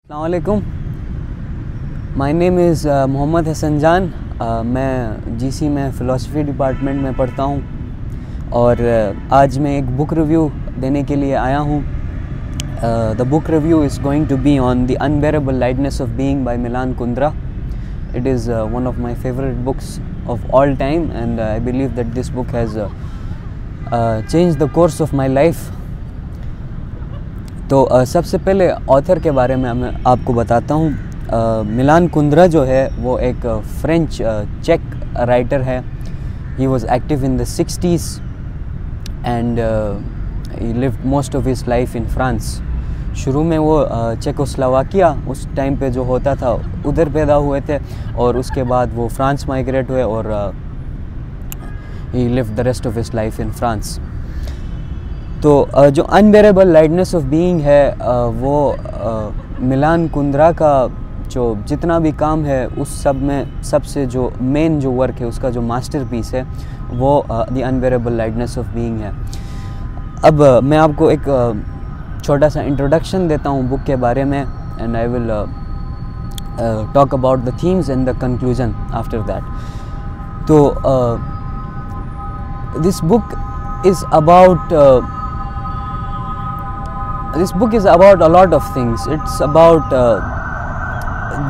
अस्सलामुअलैकुम, my name is Mohammad Hasan Jan. मैं GC में फ़िलासफ़ी डिपार्टमेंट में पढ़ता हूँ और आज मैं एक बुक रिव्यू देने के लिए आया हूँ। The book review is going to be on the unbearable lightness of being by Milan Kundera. It is one of my favourite books of all time and I believe that this book has changed the course of my life. तो सबसे पहले author के बारे में मैं आपको बताता हूँ। मिलान कुंद्रा जो है वो एक फ्रेंच चेक राइटर है। He was active in the 60s and he lived most of his life in France. शुरू में वो चेकोस्लोवाकिया उस टाइम पे जो होता था उधर पैदा हुए थे और उसके बाद वो फ्रांस माइग्रेट हुए और ही lived the rest of his life in France. तो जो अनबेरेबल लाइटनेस ऑफ बीइंग है वो मिलान कुंद्रा का जो जितना भी काम है उस सब में सबसे जो मेन जो वर्क है उसका जो मास्टरपीस है वो the unbearable lightness of being है। अब मैं आपको एक छोटा सा इंट्रोडक्शन देता हूँ बुक के बारे में and I will talk about the themes and the conclusion after that. तो this book is about a lot of things. It's about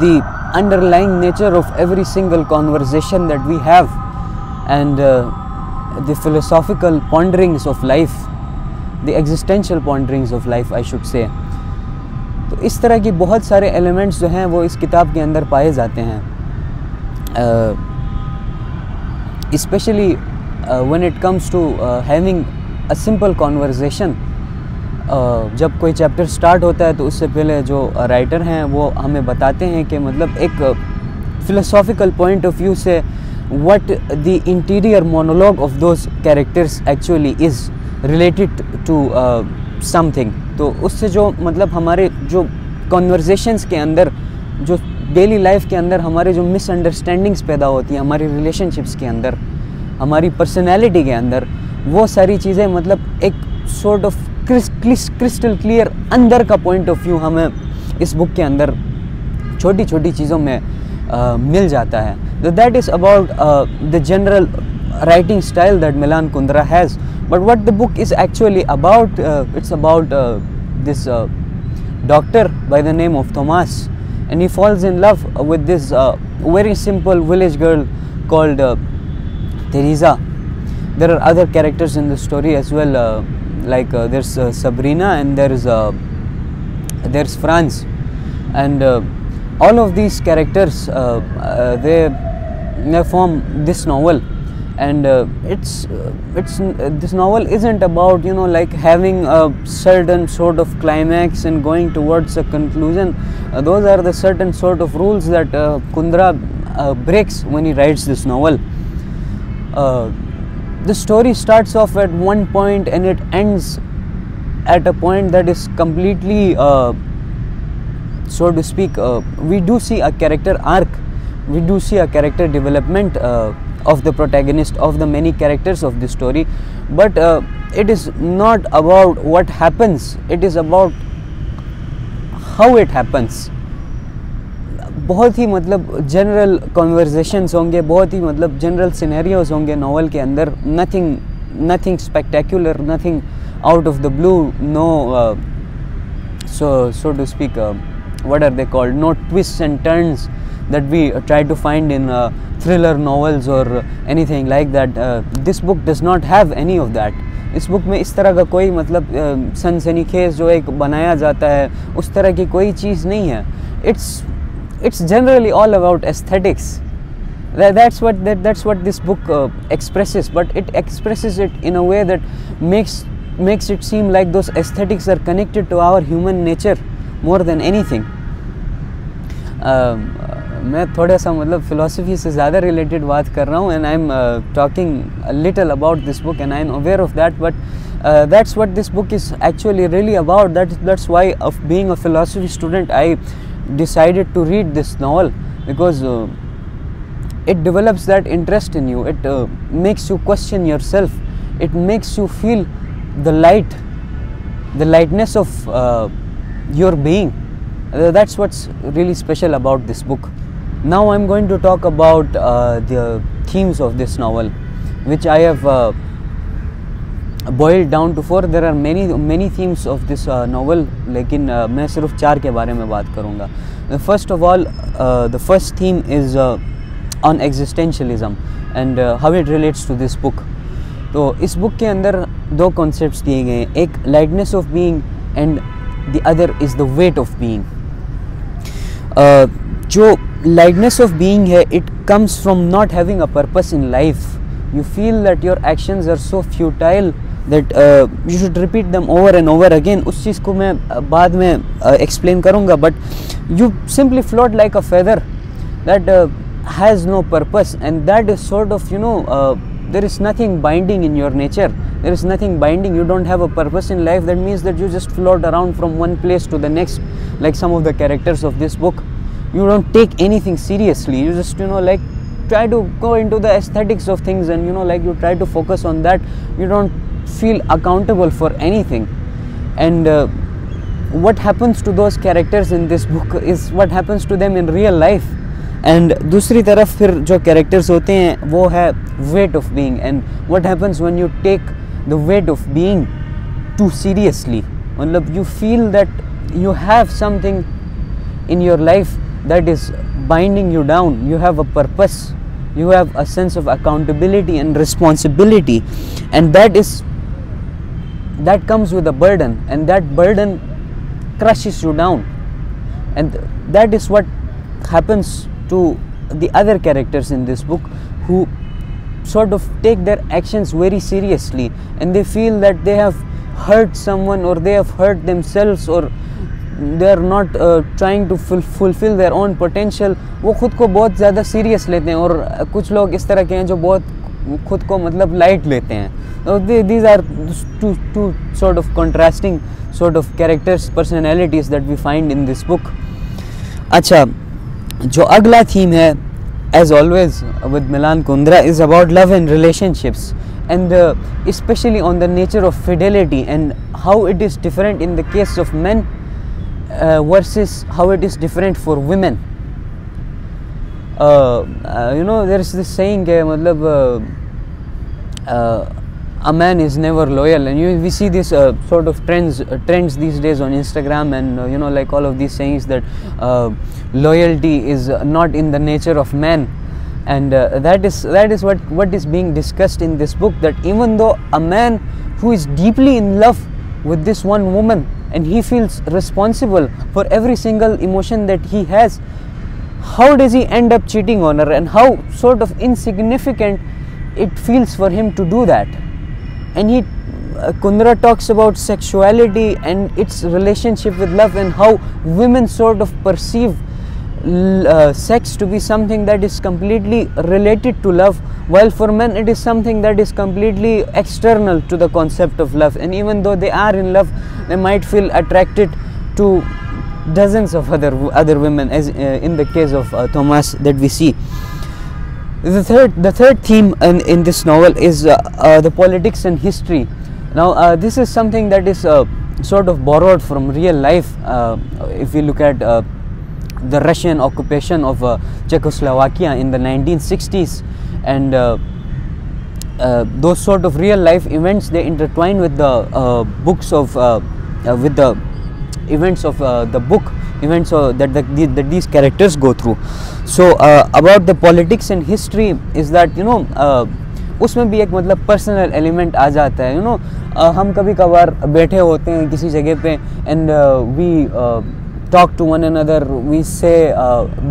the underlying nature of every single conversation that we have and the philosophical ponderings of life, the existential ponderings of life I should say. तो इस तरह की बहुत सारे elements जो हैं वो इस किताब के अंदर पाए जाते हैं, especially when it comes to having a simple conversation. जब कोई चैप्टर स्टार्ट होता है तो उससे पहले जो राइटर हैं वो हमें बताते हैं कि मतलब एक philosophical point of view से what the interior monologue of those characters actually is related to something. तो उससे जो मतलब हमारे जो conversations के अंदर जो डेली लाइफ के अंदर हमारे जो मिसअंडरस्टैंडिंग्स पैदा होती हैं हमारी रिलेशनशिप्स के अंदर, हमारी पर्सनैलिटी के अंदर, वो सारी चीज़ें मतलब एक सॉर्ट ऑफ क्रिस्टल क्लियर अंदर का पॉइंट ऑफ व्यू हमें इस बुक के अंदर छोटी छोटी चीज़ों में मिल जाता है। तो that is about the general writing style that Milan Kundra has. But what the book is actually about, it's about this doctor by the name of Thomas and he falls in love with this very simple village girl called Teresa. There are other characters in the story as well, like there's Sabrina and there's Franz, and all of these characters they form this novel. And this novel isn't about like having a certain sort of climax and going towards a conclusion. Those are the certain sort of rules that Kundera breaks when he writes this novel. The story starts off at one point and it ends at a point that is completely so to speak, we do see a character arc, we do see a character development of the protagonist, of the many characters of the story, but it is not about what happens, it is about how it happens. बहुत ही मतलब general conversations होंगे, बहुत ही मतलब general scenarios होंगे novel के अंदर. Nothing spectacular, nothing out of the blue, no so to speak, what are they called, no twists and turns that we try to find in thriller novels or anything like that. This book does not have any of that. इस book में इस तरह का कोई मतलब सनसनीखेज जो एक बनाया जाता है उस तरह की कोई चीज़ नहीं है. It's generally all about aesthetics. That's what this book expresses, but it expresses it in a way that makes it seem like those aesthetics are connected to our human nature more than anything. मैं थोड़ा सा मतलब philosophy से ज़्यादा related बात कर रहा हूँ, and I'm talking a little about this book and I'm aware of that, but that's what this book is actually really about. That's why, of being a philosophy student, I decided to read this novel, because it develops that interest in you. It makes you question yourself. It makes you feel the lightness of your being. That's what's really special about this book. Now I'm going to talk about the themes of this novel, which I have boiled down to 4. There are many themes of this novel, लेकिन मैं सिर्फ 4 के बारे में बात करूँगा. First of all, the first theme is on existentialism and how it relates to this book. तो इस बुक के अंदर 2 कॉन्सेप्ट्स दिए गए हैं, एक lightness of being and the other is the weight of being. जो lightness of being है, it comes from not having a purpose in life. You feel that your actions are so futile that you should repeat them over and over again. उस चीज़ को मैं बाद में explain करूँगा, but you simply float like a feather that has no purpose, and that is sort of, you know, there is nothing binding in your nature. There is nothing binding. You don't have a purpose in life. That means that you just float around from one place to the next, like some of the characters of this book. You don't take anything seriously. You just, you know, like try to go into the aesthetics of things, and, you know, like you try to focus on that. You don't feel accountable for anything. And what happens to those characters in this book is what happens to them in real life. And दूसरी तरफ फिर जो characters होते हैं वो है weight of being, and what happens when you take the weight of being too seriously. मतलब you feel that you have something in your life that is binding you down. You have a purpose, you have a sense of accountability and responsibility, and that comes with a burden, and that burden crushes you down. And that is what happens to the other characters in this book, who sort of take their actions very seriously, and they feel that they have hurt someone, or they have hurt themselves, or they are not trying to fulfill their own potential. वो खुद को बहुत ज़्यादा serious लेते हैं, और कुछ लोग इस तरह के हैं जो बहुत खुद को मतलब light लेते हैं. So these are two sort of contrasting sort of characters, personalities that we find in this book. अच्छा, जो अगला theme है, as always with Milan Kundera, is about love and relationships, and especially on the nature of fidelity and how it is different in the case of men versus how it is different for women. You know, there is this saying कि मतलब a man is never loyal, and we see this sort of trends these days on Instagram, and you know, like all of these sayings that loyalty is not in the nature of man, and that is what is being discussed in this book. That even though a man who is deeply in love with this one woman, and he feels responsible for every single emotion that he has, how does he end up cheating on her, and how sort of insignificant it feels for him to do that. And Kundera talks about sexuality and its relationship with love, and how women sort of perceive sex to be something that is completely related to love, while for men it is something that is completely external to the concept of love. And even though they are in love, they might feel attracted to dozens of other women, as in the case of Thomas that we see. The third theme in this novel is the politics and history. Now this is something that is sort of borrowed from real life. If we look at the Russian occupation of Czechoslovakia in the 1960s, and those sort of real life events, they intertwine with the books of with the events of the book, events that these characters go through. So about the politics and history is that, you know, उसमें भी एक मतलब personal element आ जाता है. You know, हम कभी कभार बैठे होते हैं किसी जगह पे, and we talk to one another, we say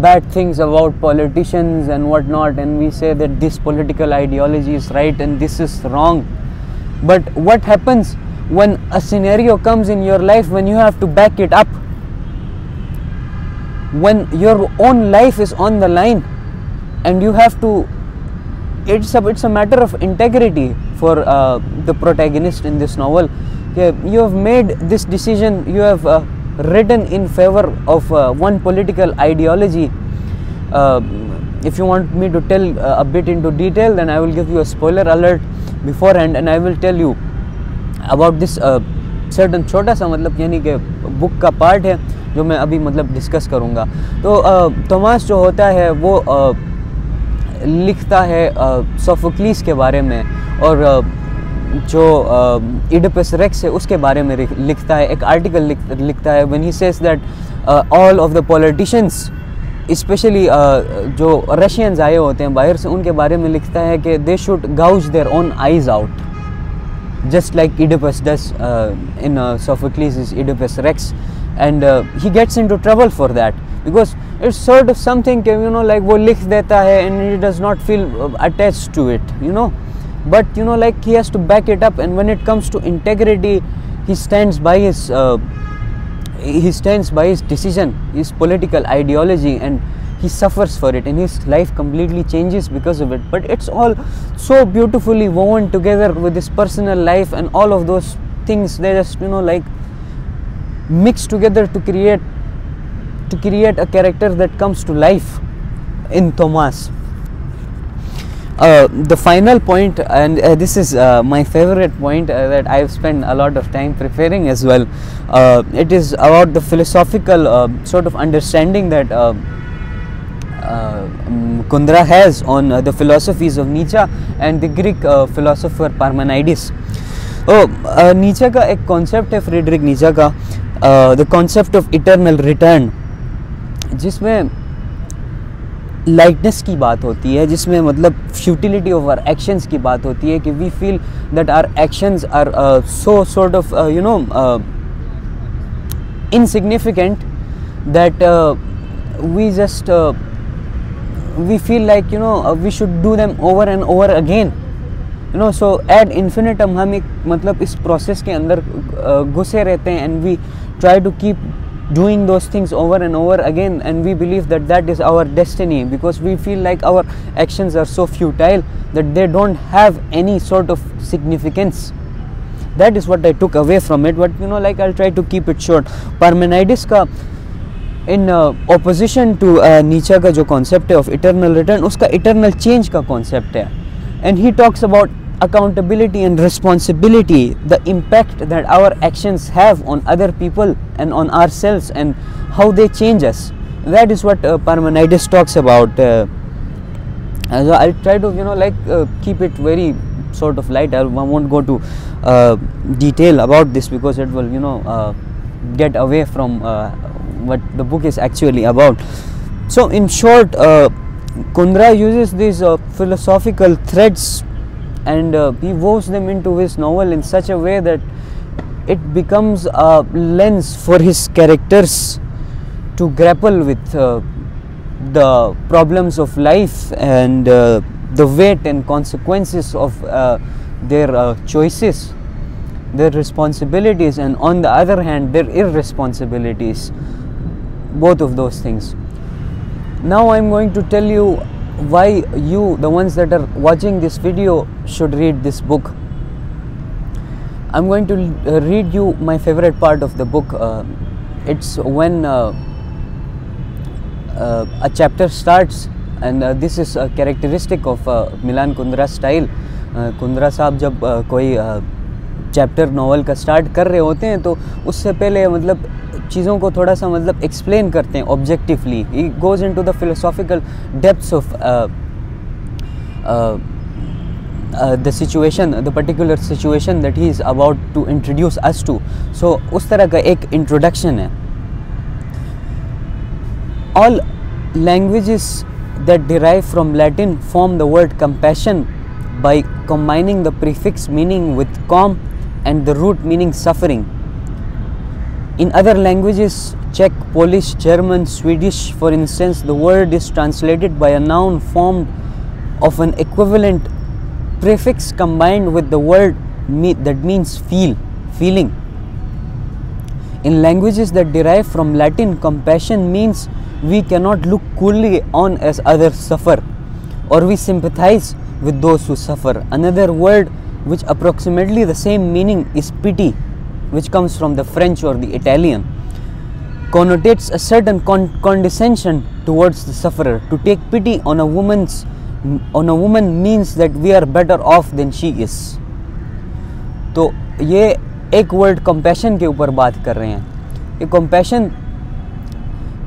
bad things about politicians and whatnot, and we say that this political ideology is right and this is wrong. But what happens when a scenario comes in your life when you have to back it up, when your own life is on the line, and you have to, it's a matter of integrity for the protagonist in this novel. You have made this decision, you have written in favor of one political ideology. If you want me to tell a bit into detail, then I will give you a spoiler alert beforehand, and I will tell you about this certain छोटा सा मतलब यानी कि book का part है, जो मैं अभी मतलब डिस्कस करूँगा। तो थॉमस जो होता है वो लिखता है सोफोक्लीस के बारे में, और जो इडिपस रेक्स है उसके बारे में लिखता है। एक आर्टिकल लिखता है when he says that all of the politicians, specially जो रशियंस आए होते हैं बाहर से, उनके बारे में लिखता है कि they should gouge their own eyes out, just like Oedipus does in Sophocles' Oedipus Rex, and he gets into trouble for that because it's sort of something, you know, like वो लिख देता है and he does not feel attached to it, you know, but you know, like he has to back it up, and when it comes to integrity, he stands by his decision, his political ideology, and he suffers for it, and his life completely changes because of it. But it's all so beautifully woven together with his personal life, and all of those things, they just, you know, like mix together to create a character that comes to life in Thomas. The final point, and this is my favorite point that I've spent a lot of time preparing as well. It is about the philosophical sort of understanding that Kundera has on the philosophies of Nietzsche and the Greek philosopher Parmenides. नीचे का एक concept है Friedrich नीचे का, the concept of eternal return, जिसमें lightness की बात होती है, जिसमें मतलब फ्यूटिलिटी ऑफ आवर एक्शंस की बात होती है कि we feel that our actions are so sort of you know insignificant that we just we feel like, you know, we should do them over and over again, you know, so ad infinitum हम एक मतलब इस process के अंदर घुसे रहते हैं, and we try to keep doing those things over and over again, and we believe that that is our destiny, because we feel like our actions are so futile that they don't have any sort of significance. That is what I took away from it, but you know, like I'll try to keep it short. Parmenides का in opposition to नीचे का जो concept है of eternal return, उसका eternal change का concept है, and he talks about accountability and responsibility, the impact that our actions have on other people and on ourselves, and how they change us. That is what Parmenides talks about. So I'll try to, you know, like keep it very sort of light. I won't go to detail about this because it will, you know, get away from what the book is actually about. So in short, Kundera uses these philosophical threads, and he woves them into his novel in such a way that it becomes a lens for his characters to grapple with the problems of life and the weight and consequences of their choices, their responsibilities, and on the other hand their irresponsibilities, both of those things. Now I'm going to tell you why you, the ones that are watching this video, should read this book. I'm going to read you my favorite part of the book. It's when a chapter starts, and this is a characteristic of Milan Kundera style. Kundera साहब जब कोई chapter novel का start कर रहे होते हैं तो उससे पहले मतलब चीज़ों को थोड़ा सा मतलब एक्सप्लेन करते हैं objectively. He goes into the philosophical depths of the situation, the particular situation that he is about to introduce us to. So उस तरह का एक introduction है. All languages that derive from Latin form the word compassion by combining the prefix meaning with com and the root meaning suffering. In other languages, Czech, Polish, German, Swedish, for instance, the word is translated by a noun formed of an equivalent prefix combined with the word that means feeling. In languages that derive from Latin, compassion means we cannot look coolly on as others suffer, or we sympathize with those who suffer. Another word which approximately the same meaning is pity, which comes from the French or the Italian, connotates a certain condescension towards the sufferer. To take pity on a woman means that we are better off than she is. तो ये एक word compassion के ऊपर बात कर रहे हैं. ये compassion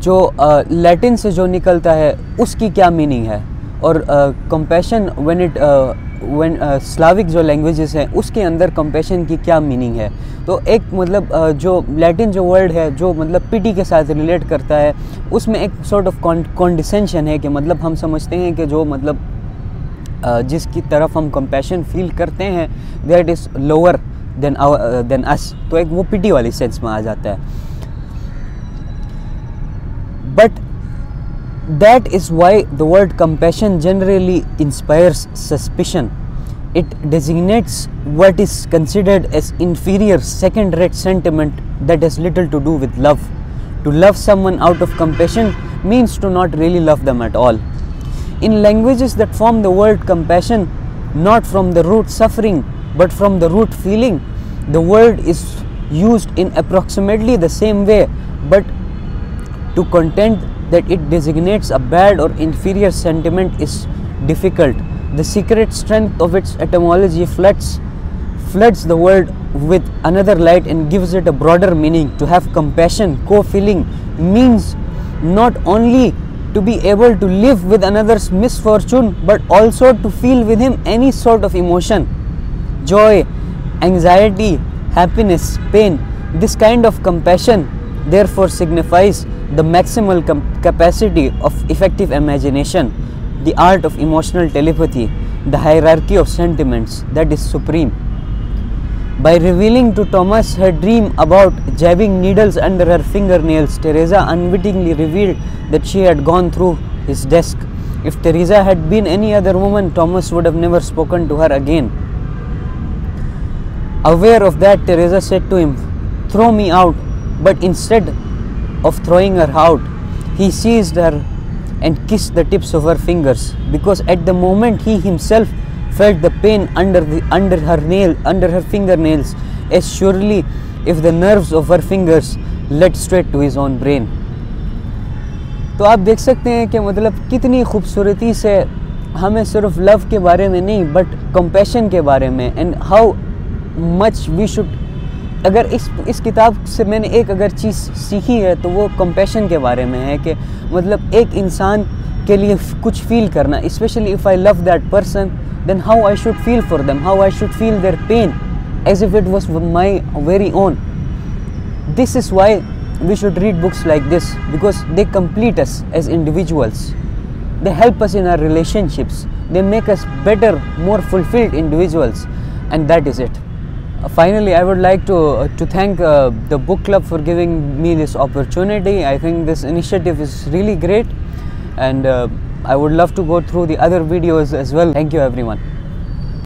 जो लैटिन से जो निकलता है उसकी क्या मीनिंग है, और कंपैशन व्हेन स्लाविक जो लैंग्वेजेस हैं उसके अंदर कंपैशन की क्या मीनिंग है। तो एक मतलब जो लैटिन जो वर्ड है जो मतलब पिटी के साथ रिलेट करता है, उसमें एक सॉर्ट ऑफ कॉन्डिसेंशन है कि मतलब हम समझते हैं कि जो मतलब जिसकी तरफ हम कंपैशन फील करते हैं that is lower than us, तो एक वो पिटी वाली सेंस में आ जाता है। But that is why the word compassion generally inspires suspicion. It designates what is considered as inferior, second-rate sentiment that has little to do with love. To love someone out of compassion means to not really love them at all. In languages that form the word compassion, not from the root suffering but from the root feeling, the word is used in approximately the same way, but to contend that it designates a bad or inferior sentiment is difficult. The secret strength of its etymology floods the word with another light and gives it a broader meaning. To have compassion, co-feeling, means not only to be able to live with another's misfortune but also to feel with him any sort of emotion, joy, anxiety, happiness, pain. This kind of compassion therefore signifies the maximal capacity of effective imagination, the art of emotional telepathy, the hierarchy of sentiments that is supreme. By revealing to Thomas her dream about jabbing needles under her fingernails, Teresa unwittingly revealed that she had gone through his desk. If Teresa had been any other woman, Thomas would have never spoken to her again. Aware of that, Teresa said to him, "Throw me out," but instead of throwing her out, he seized her and kissed the tips of her fingers, because at the moment he himself felt the pain under her fingernails as surely if the nerves of her fingers led straight to his own brain. तो आप देख सकते हैं कि मतलब कितनी खूबसूरती से हमें सिर्फ लव के बारे में नहीं बट कंपैशन के बारे में, and how much we should, अगर इस किताब से मैंने एक अगर चीज़ सीखी है तो वो कंपैशन के बारे में है कि मतलब एक इंसान के लिए कुछ फील करना, specially if I love that person, then how I should feel for them, how I should feel their pain as if it was my very own. This is why we should read books like this, because they complete us as individuals, they help us in our relationships, they make us better, more fulfilled individuals, and that is it. Finally, I would like to thank the book club for giving me this opportunity. I think this initiative is really great, and I would love to go through the other videos as well. Thank you everyone.